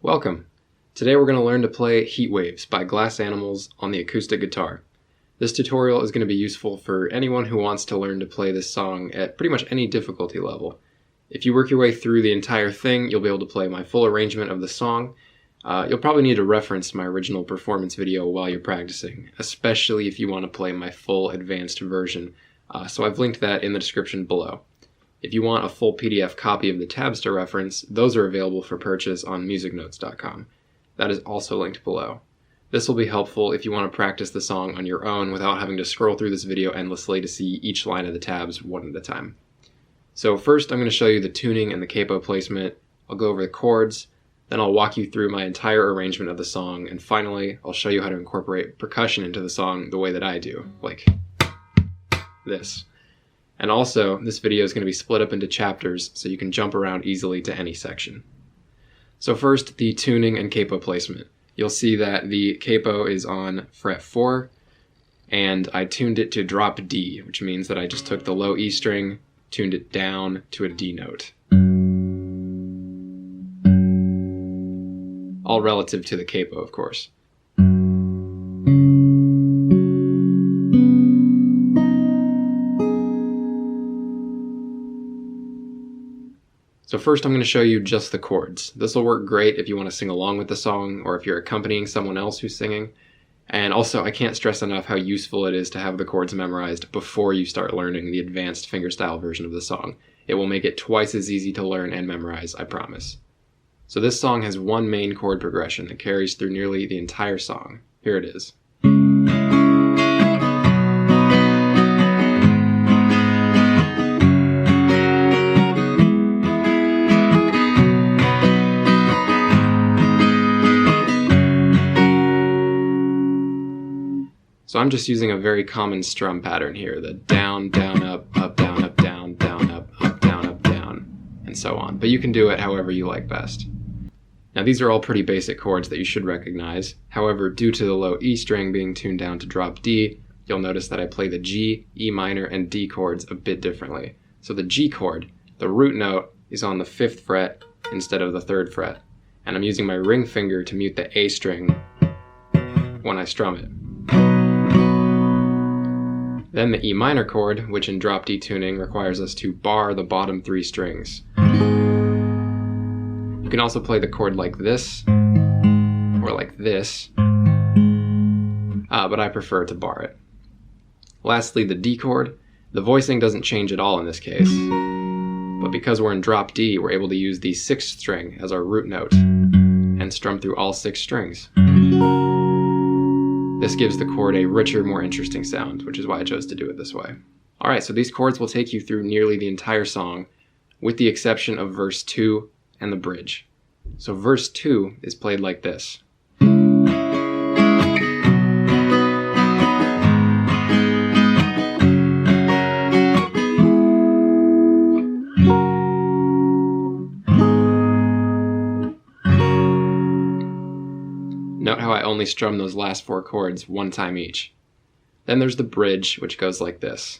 Welcome! Today we're going to learn to play Heat Waves by Glass Animals on the acoustic guitar. This tutorial is going to be useful for anyone who wants to learn to play this song at pretty much any difficulty level. If you work your way through the entire thing, you'll be able to play my full arrangement of the song. You'll probably need to reference my original performance video while you're practicing, especially if you want to play my full advanced version, so I've linked that in the description below. If you want a full PDF copy of the tabs to reference, those are available for purchase on musicnotes.com. That is also linked below. This will be helpful if you want to practice the song on your own without having to scroll through this video endlessly to see each line of the tabs one at a time. So first I'm going to show you the tuning and the capo placement, I'll go over the chords, then I'll walk you through my entire arrangement of the song, and finally I'll show you how to incorporate percussion into the song the way that I do, like this. And also, this video is going to be split up into chapters so you can jump around easily to any section. So first, the tuning and capo placement. You'll see that the capo is on fret 4, and I tuned it to drop D, which means that I just took the low E string, tuned it down to a D note. All relative to the capo, of course. So first I'm going to show you just the chords. This will work great if you want to sing along with the song or if you're accompanying someone else who's singing. And also I can't stress enough how useful it is to have the chords memorized before you start learning the advanced fingerstyle version of the song. It will make it twice as easy to learn and memorize, I promise. So this song has one main chord progression that carries through nearly the entire song. Here it is. So I'm just using a very common strum pattern here, the down, down, up, down, down, up, down, and so on. But you can do it however you like best. Now these are all pretty basic chords that you should recognize. However, due to the low E string being tuned down to drop D, you'll notice that I play the G, E minor, and D chords a bit differently. So the G chord, the root note, is on the 5th fret instead of the 3rd fret. And I'm using my ring finger to mute the A string when I strum it. Then the E minor chord, which in drop D tuning requires us to bar the bottom 3 strings. You can also play the chord like this, or like this, but I prefer to bar it. Lastly, the D chord. The voicing doesn't change at all in this case, but because we're in drop D, we're able to use the 6th string as our root note, and strum through all 6 strings. This gives the chord a richer, more interesting sound, which is why I chose to do it this way. Alright, so these chords will take you through nearly the entire song, with the exception of verse 2 and the bridge. So verse 2 is played like this. Note how I only strum those last 4 chords one time each. Then there's the bridge, which goes like this.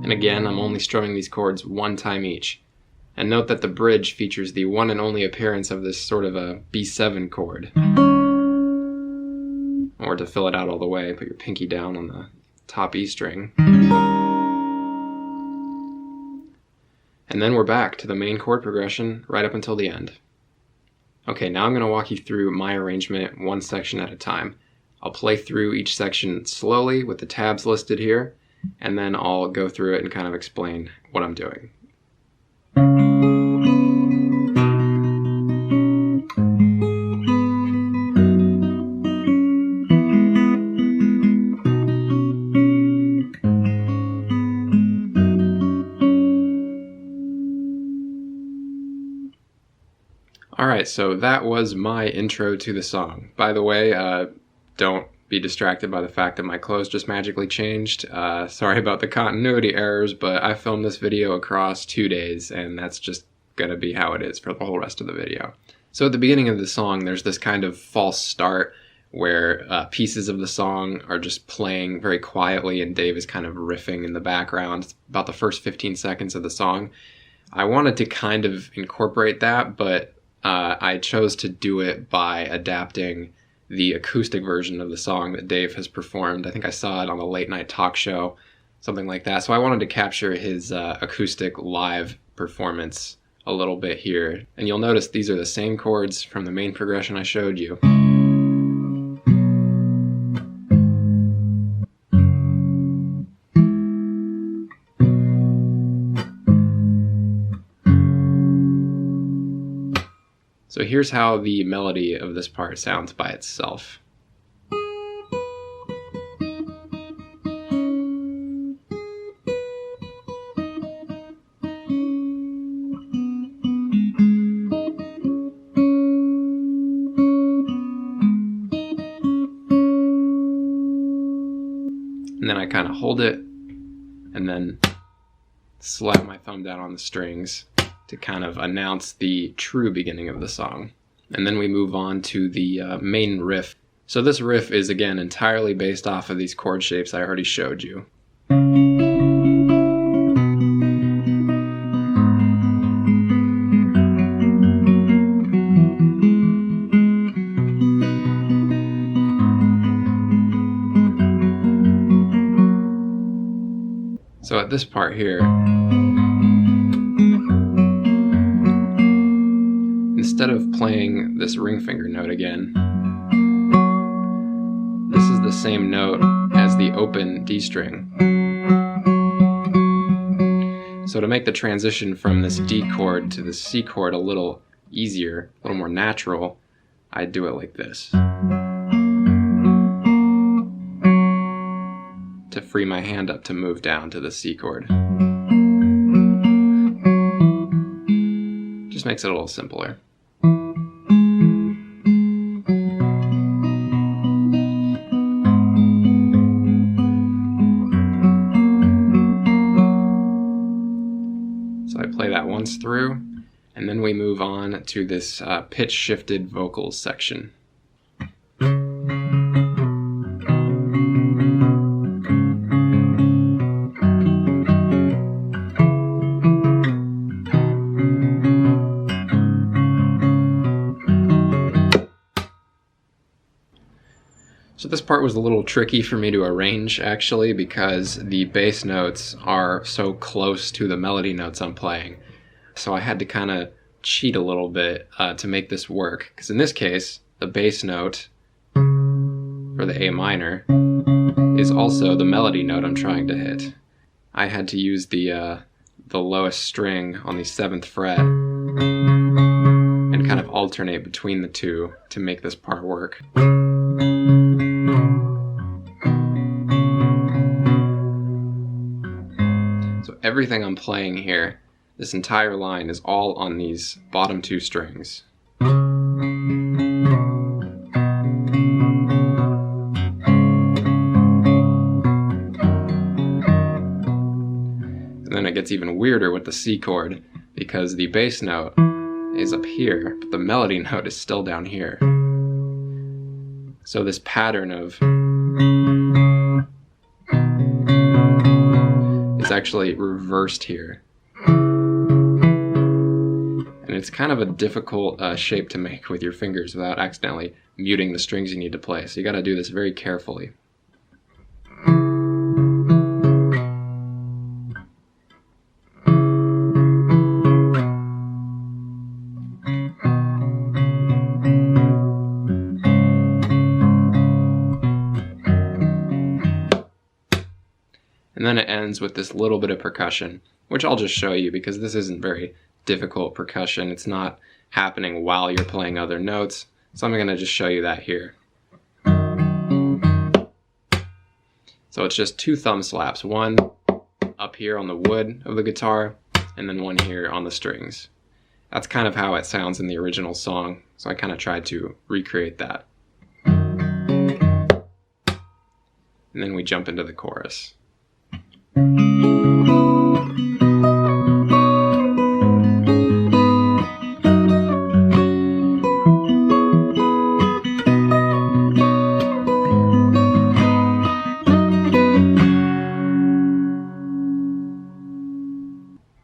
And again, I'm only strumming these chords one time each. And note that the bridge features the one and only appearance of this sort of a B7 chord. Or to fill it out all the way, put your pinky down on the top E string. And then we're back to the main chord progression right up until the end. Okay, now I'm going to walk you through my arrangement one section at a time. I'll play through each section slowly with the tabs listed here, and then I'll go through it and kind of explain what I'm doing. Alright, so that was my intro to the song. By the way, don't be distracted by the fact that my clothes just magically changed. Sorry about the continuity errors, but I filmed this video across 2 days, and that's just gonna be how it is for the whole rest of the video. So at the beginning of the song, there's this kind of false start where pieces of the song are just playing very quietly and Dave is kind of riffing in the background. It's about the first 15 seconds of the song. I wanted to kind of incorporate that, but I chose to do it by adapting the acoustic version of the song that Dave has performed. I think I saw it on a late night talk show, something like that. So I wanted to capture his acoustic live performance a little bit here. And you'll notice these are the same chords from the main progression I showed you. So here's how the melody of this part sounds by itself. And then I kind of hold it and then slap my thumb down on the strings to kind of announce the true beginning of the song. And then we move on to the main riff. So this riff is again entirely based off of these chord shapes I already showed you. So at this part here, instead of playing this ring finger note again, this is the same note as the open D string. So to make the transition from this D chord to the C chord a little easier, a little more natural, I do it like this, to free my hand up to move down to the C chord. Just makes it a little simpler. So I play that once through, and then we move on to this pitch shifted vocals section. So this part was a little tricky for me to arrange actually, because the bass notes are so close to the melody notes I'm playing. So I had to kind of cheat a little bit to make this work, because in this case the bass note for the A minor is also the melody note I'm trying to hit. I had to use the lowest string on the 7th fret and kind of alternate between the two to make this part work. So everything I'm playing here, this entire line, is all on these bottom 2 strings. And then it gets even weirder with the C chord, because the bass note is up here, but the melody note is still down here. So this pattern of is actually reversed here. And it's kind of a difficult shape to make with your fingers without accidentally muting the strings you need to play. So you gotta do this very carefully. And then it ends with this little bit of percussion, which I'll just show you because this isn't very difficult percussion. It's not happening while you're playing other notes, so I'm going to just show you that here. So it's just 2 thumb slaps, one up here on the wood of the guitar, and then one here on the strings. That's kind of how it sounds in the original song, so I kind of tried to recreate that. and then we jump into the chorus.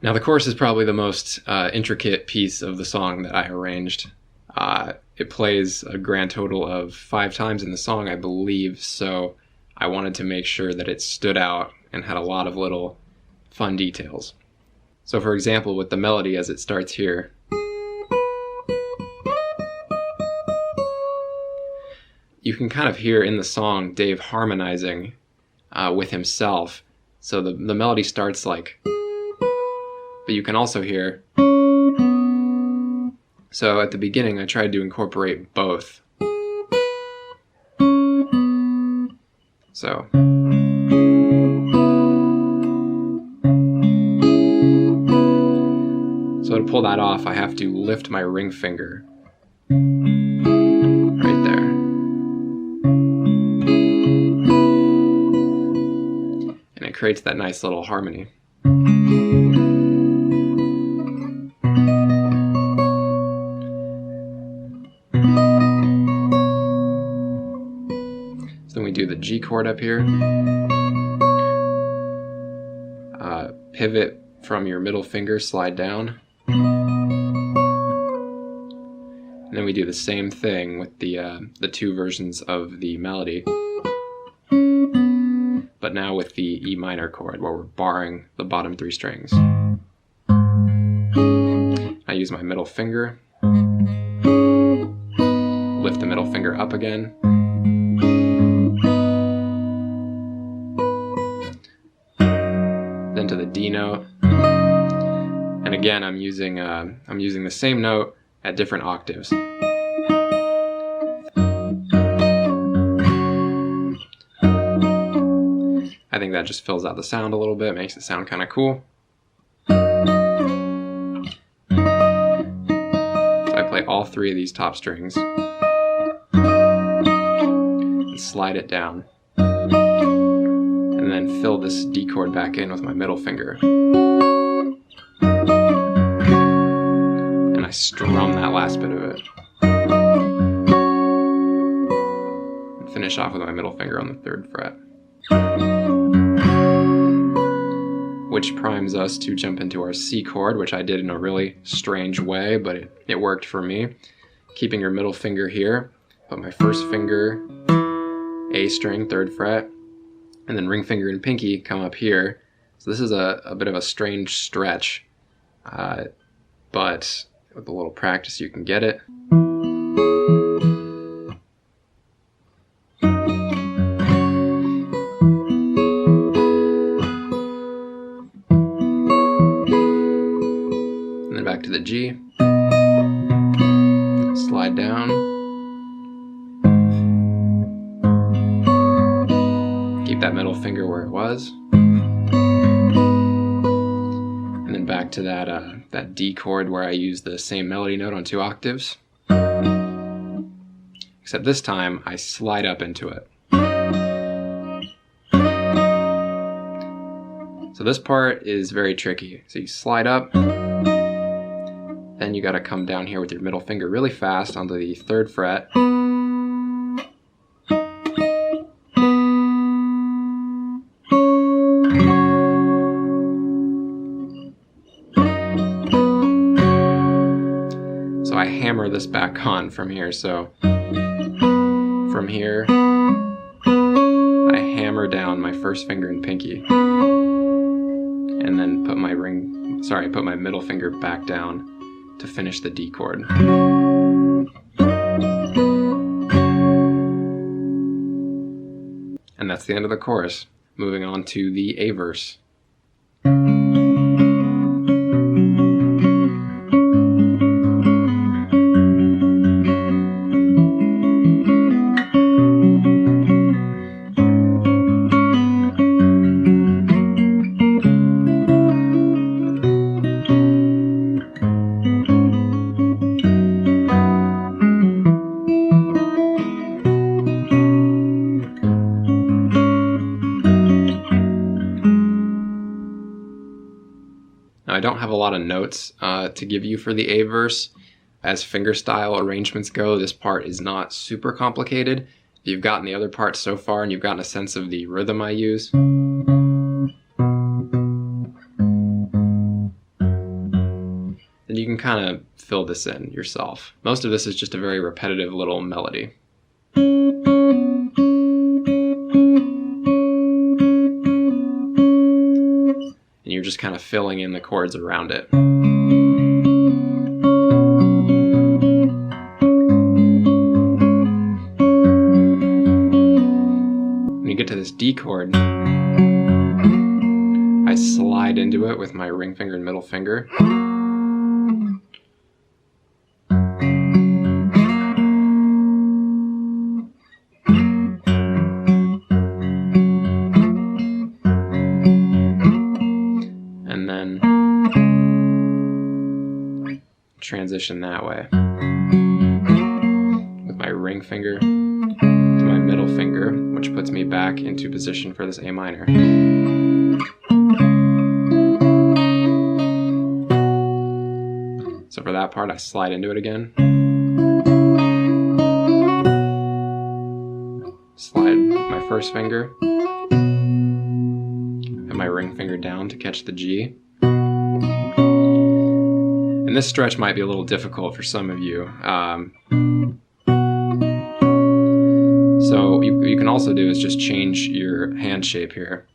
Now the chorus is probably the most intricate piece of the song that I arranged. It plays a grand total of 5 times in the song, I believe, so I wanted to make sure that it stood out and had a lot of little fun details. So for example, with the melody as it starts here, you can kind of hear in the song Dave harmonizing with himself. So the melody starts like, but you can also hear. So at the beginning I tried to incorporate both. So to pull that off, I have to lift my ring finger right there. And it creates that nice little harmony. Then we do the G chord up here. Pivot from your middle finger, slide down. And then we do the same thing with the 2 versions of the melody, but now with the E minor chord where we're barring the bottom 3 strings. I use my middle finger, lift the middle finger up again, then to the D note, and again I'm using the same note at different octaves. I think that just fills out the sound a little bit, makes it sound kind of cool. So I play all 3 of these top strings and slide it down, and then fill this D chord back in with my middle finger. And I strum that last bit of it. And finish off with my middle finger on the 3rd fret. Which primes us to jump into our C chord, which I did in a really strange way, but it worked for me. Keeping your middle finger here, put my first finger, A string, 3rd fret, and then ring finger and pinky come up here. So this is a bit of a strange stretch, but with a little practice you can get it. And then back to the G, slide down, keep that middle finger where it was, and then back to that D chord where I use the same melody note on 2 octaves, except this time I slide up into it. So this part is very tricky. So you slide up, then you gotta come down here with your middle finger really fast onto the 3rd fret. So I hammer this back on from here. So from here, I hammer down my first finger and pinky, and then put my middle finger back down to finish the D chord. And that's the end of the chorus. Moving on to the A verse. Now, I don't have a lot of notes to give you for the A verse. As fingerstyle arrangements go, this part is not super complicated. If you've gotten the other parts so far and you've gotten a sense of the rhythm I use, then you can kind of fill this in yourself. Most of this is just a very repetitive little melody. And you're just kind of filling in the chords around it. When you get to this D chord, I slide into it with my ring finger and middle finger. And then transition that way with my ring finger to my middle finger, which puts me back into position for this A minor. So for that part, I slide into it again. Slide my first finger and my ring finger down to catch the G. And this stretch might be a little difficult for some of you. So what you can also do is just change your hand shape here.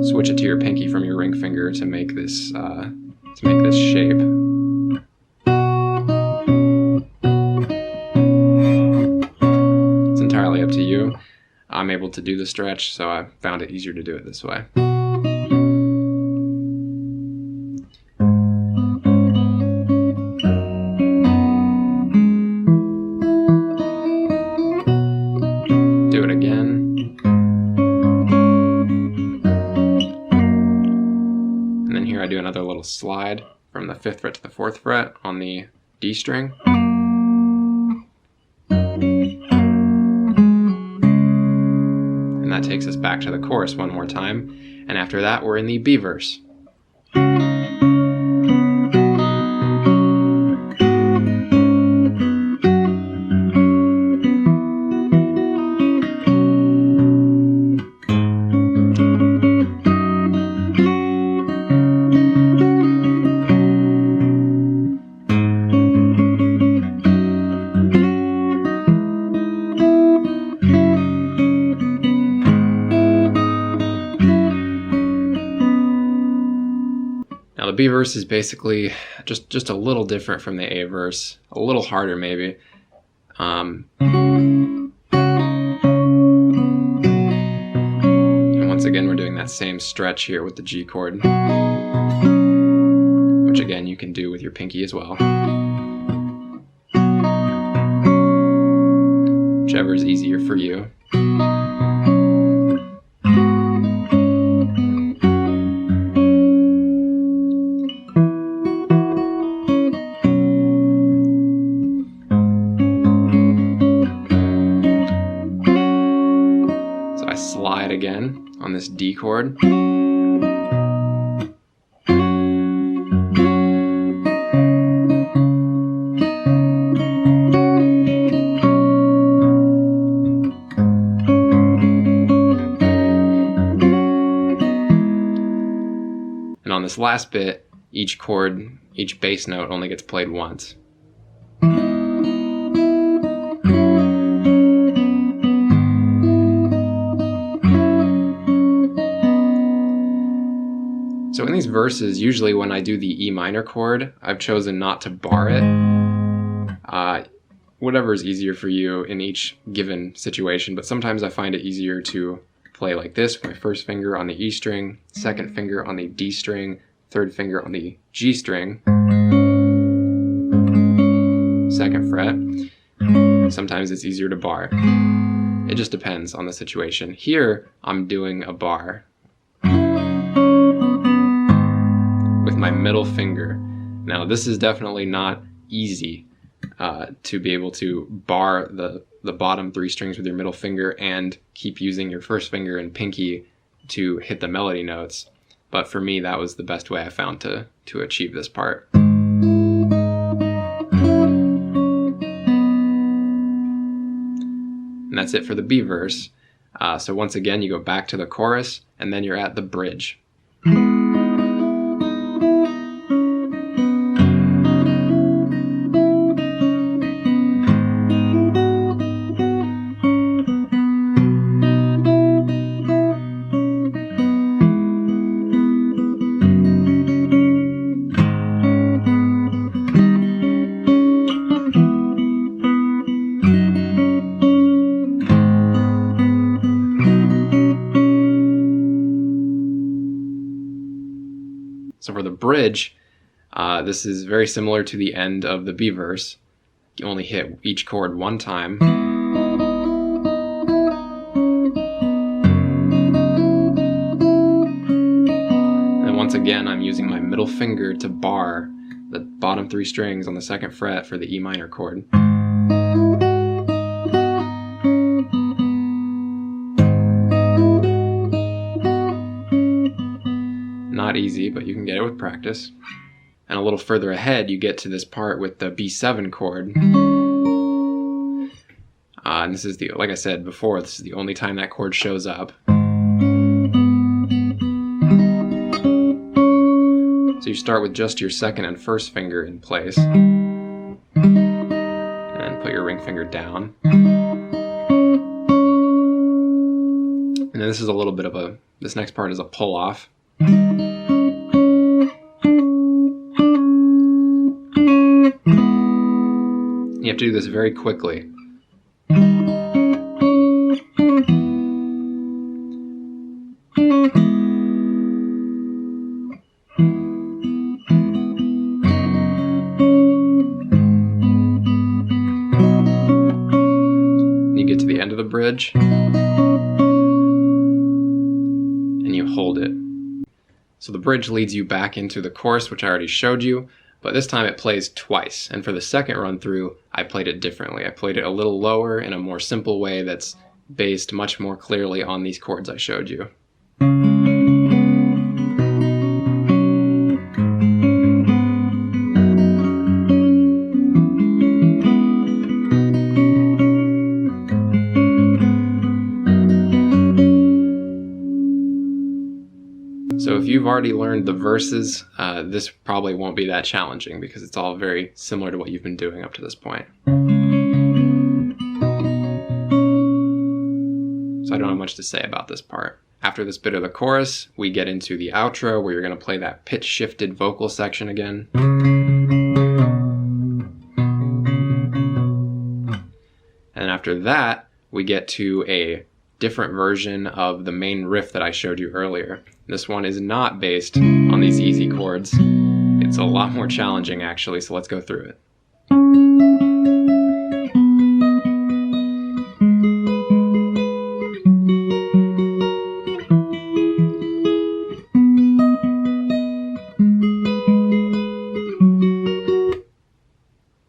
Switch it to your pinky from your ring finger to make this shape. It's entirely up to you. I'm able to do the stretch, so I found it easier to do it this way. Do it again. And then here I do another little slide from the 5th fret to the 4th fret on the D string. And that takes us back to the chorus one more time. And after that, we're in the B verse. Now the B verse is basically just a little different from the A verse, a little harder maybe. And once again we're doing that same stretch here with the G chord, which again you can do with your pinky as well. Whichever is easier for you. Slide again on this D chord. And on this last bit, each bass note only gets played once. So in these verses, usually when I do the E minor chord, I've chosen not to bar it. Whatever is easier for you in each given situation, but sometimes I find it easier to play like this with my first finger on the E string, second finger on the D string, third finger on the G string, 2nd fret. Sometimes it's easier to bar. It just depends on the situation. Here, I'm doing a bar with my middle finger. Now this is definitely not easy to be able to bar the bottom 3 strings with your middle finger and keep using your first finger and pinky to hit the melody notes. but for me that was the best way I found to achieve this part. And that's it for the B verse. So once again, you go back to the chorus, and then you're at the bridge. So for the bridge, this is very similar to the end of the B verse. You only hit each chord one time. And once again, I'm using my middle finger to bar the bottom 3 strings on the 2nd fret for the E minor chord. Not easy, but you can get it with practice. And a little further ahead, you get to this part with the B7 chord. And this is like I said before, this is the only time that chord shows up. So you start with just your 2nd and 1st finger in place, and then put your ring finger down. And then this is a little bit of this next part is a pull off. You have to do this very quickly. You get to the end of the bridge, and you hold it. So the bridge leads you back into the chorus, which I already showed you. But this time it plays twice, and for the second run through, I played it differently. I played it a little lower in a more simple way that's based much more clearly on these chords I showed you. So if you've already learned the verses, this probably won't be that challenging because it's all very similar to what you've been doing up to this point. So I don't have much to say about this part. After this bit of the chorus, we get into the outro where you're going to play that pitch shifted vocal section again. And after that, we get to a different version of the main riff that I showed you earlier. This one is not based on these easy chords. It's a lot more challenging actually, so let's go through it.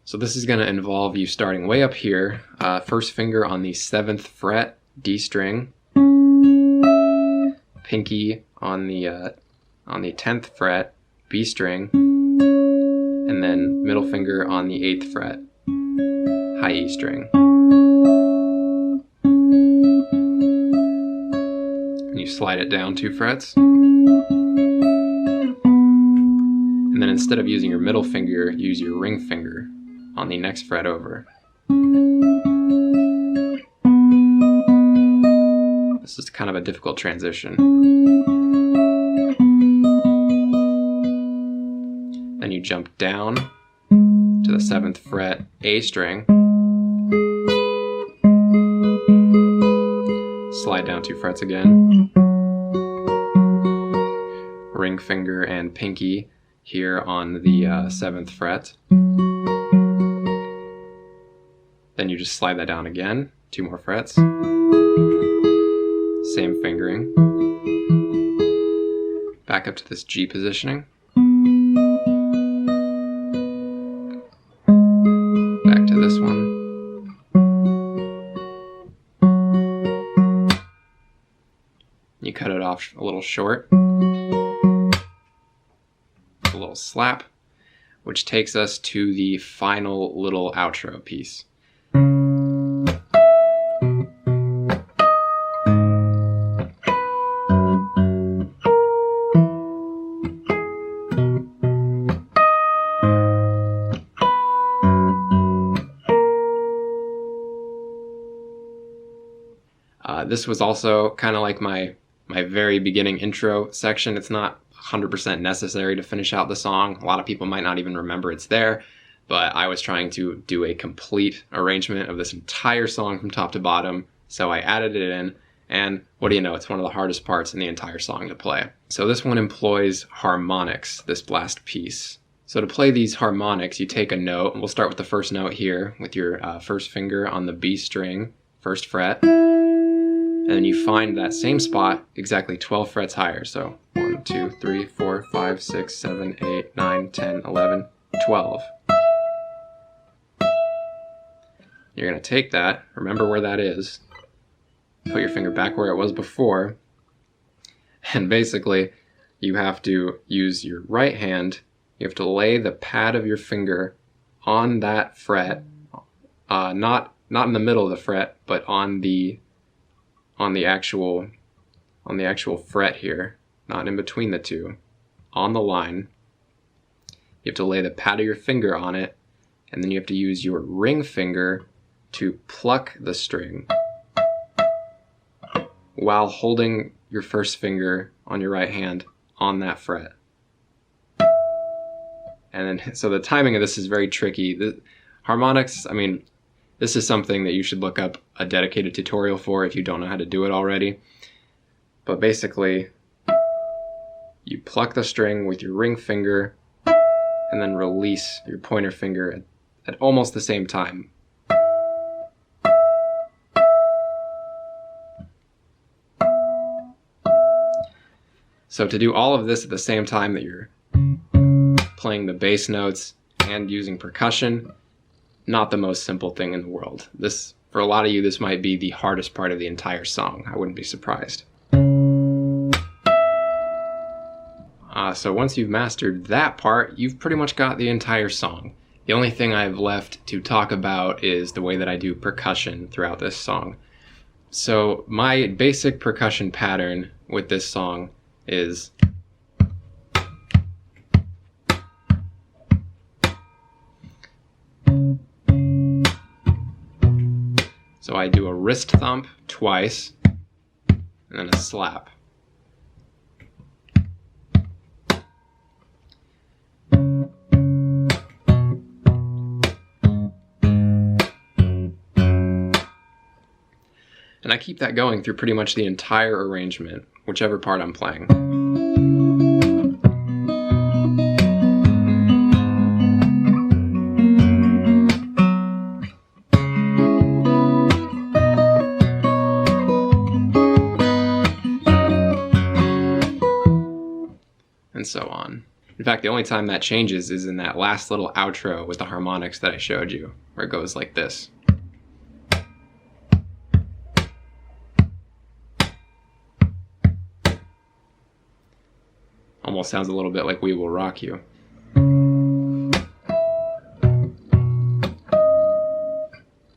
So this is going to involve you starting way up here, 1st finger on the 7th fret, D string, pinky on the 10th fret, B string, and then middle finger on the 8th fret, high E string. And you slide it down 2 frets. And then instead of using your middle finger, use your ring finger on the next fret over. This is kind of a difficult transition. Then you jump down to the 7th fret, A string, slide down 2 frets again, ring finger and pinky here on the 7th fret. Then you just slide that down again, 2 more frets. Same fingering. Back up to this G positioning. Back to this one. You cut it off a little short. And little slap, which takes us to the final little outro piece. This was also kind of like my very beginning intro section. It's not 100% necessary to finish out the song. A lot of people might not even remember it's there, but I was trying to do a complete arrangement of this entire song from top to bottom, so I added it in, and what do you know, it's one of the hardest parts in the entire song to play. So this one employs harmonics, this last piece. So to play these harmonics, you take a note, and we'll start with the first note here with your first finger on the B string, first fret. And then you find that same spot exactly 12 frets higher. So 1, 2, 3, 4, 5, 6, 7, 8, 9, 10, 11, 12. You're going to take that, remember where that is, put your finger back where it was before, and basically you have to use your right hand, you have to lay the pad of your finger on that fret, not in the middle of the fret, but on the actual fret here, not in between the two, on the line. You have to lay the pad of your finger on it, and then you have to use your ring finger to pluck the string while holding your first finger on your right hand on that fret. And then, so the timing of this is very tricky. The harmonics, I mean, this is something that you should look up a dedicated tutorial for if you don't know how to do it already. But basically, you pluck the string with your ring finger and then release your pointer finger at almost the same time. So to do all of this at the same time that you're playing the bass notes and using percussion, not the most simple thing in the world. This, for a lot of you, this might be the hardest part of the entire song. I wouldn't be surprised. So once you've mastered that part, you've pretty much got the entire song. The only thing I've left to talk about is the way that I do percussion throughout this song. So my basic percussion pattern with this song is so I do a wrist thump twice, and then a slap. And I keep that going through pretty much the entire arrangement, whichever part I'm playing. And so on. In fact, the only time that changes is in that last little outro with the harmonics that I showed you, where it goes like this. Almost sounds a little bit like We Will Rock You.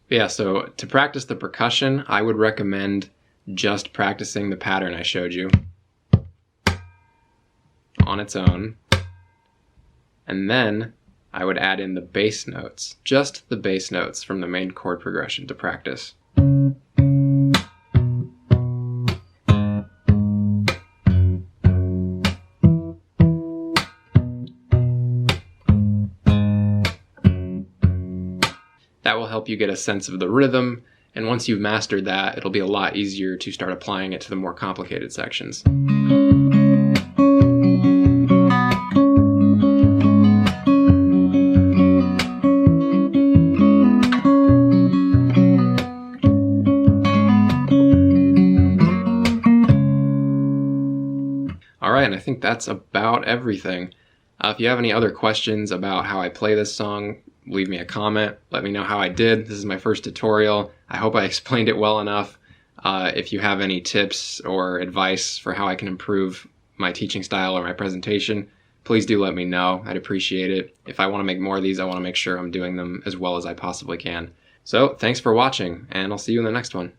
Yeah, so to practice the percussion, I would recommend just practicing the pattern I showed you on its own, and then I would add in the bass notes, just the bass notes from the main chord progression to practice. That will help you get a sense of the rhythm, and once you've mastered that, it'll be a lot easier to start applying it to the more complicated sections. Alright, and I think that's about everything. If you have any other questions about how I play this song, leave me a comment. Let me know how I did. This is my first tutorial. I hope I explained it well enough. If you have any tips or advice for how I can improve my teaching style or my presentation, please do let me know. I'd appreciate it. If I want to make more of these, I want to make sure I'm doing them as well as I possibly can. So thanks for watching, and I'll see you in the next one.